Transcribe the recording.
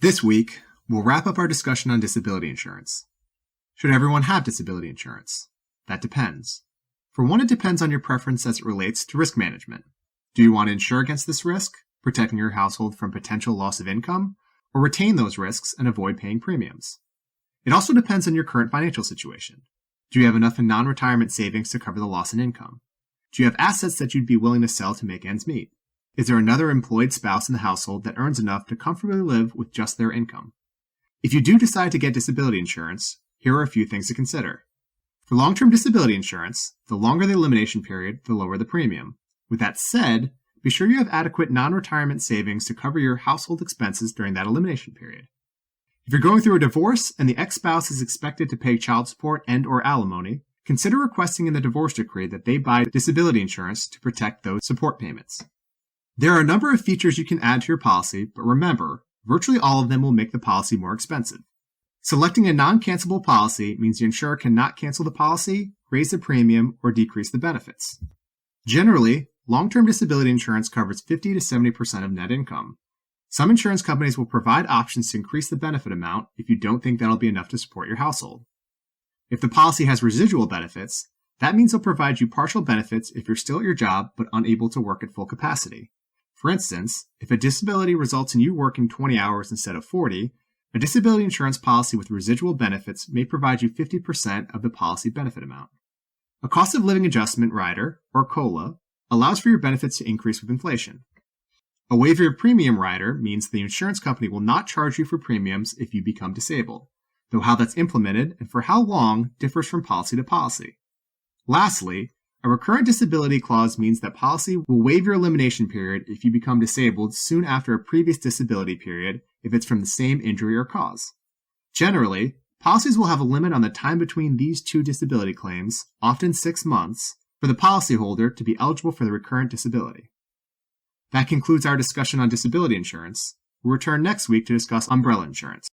This week, we'll wrap up our discussion on disability insurance. Should everyone have disability insurance? That depends. For one, it depends on your preference as it relates to risk management. Do you want to insure against this risk, protecting your household from potential loss of income, or retain those risks and avoid paying premiums? It also depends on your current financial situation. Do you have enough in non-retirement savings to cover the loss in income? Do you have assets that you'd be willing to sell to make ends meet? Is there another employed spouse in the household that earns enough to comfortably live with just their income? If you do decide to get disability insurance, here are a few things to consider. For long-term disability insurance, the longer the elimination period, the lower the premium. With that said, be sure you have adequate non-retirement savings to cover your household expenses during that elimination period. If you're going through a divorce and the ex-spouse is expected to pay child support and/or alimony, consider requesting in the divorce decree that they buy disability insurance to protect those support payments. There are a number of features you can add to your policy, but remember, virtually all of them will make the policy more expensive. Selecting a non-cancelable policy means the insurer cannot cancel the policy, raise the premium, or decrease the benefits. Generally, long-term disability insurance covers 50 to 70% of net income. Some insurance companies will provide options to increase the benefit amount if you don't think that'll be enough to support your household. If the policy has residual benefits, that means they'll provide you partial benefits if you're still at your job but unable to work at full capacity. For instance, if a disability results in you working 20 hours instead of 40, a disability insurance policy with residual benefits may provide you 50% of the policy benefit amount. A cost of living adjustment rider, or COLA, allows for your benefits to increase with inflation. A waiver of premium rider means the insurance company will not charge you for premiums if you become disabled, though how that's implemented and for how long differs from policy to policy. Lastly, a recurrent disability clause means that policy will waive your elimination period if you become disabled soon after a previous disability period if it's from the same injury or cause. Generally, policies will have a limit on the time between these two disability claims, often 6 months, for the policyholder to be eligible for the recurrent disability. That concludes our discussion on disability insurance. We'll return next week to discuss umbrella insurance.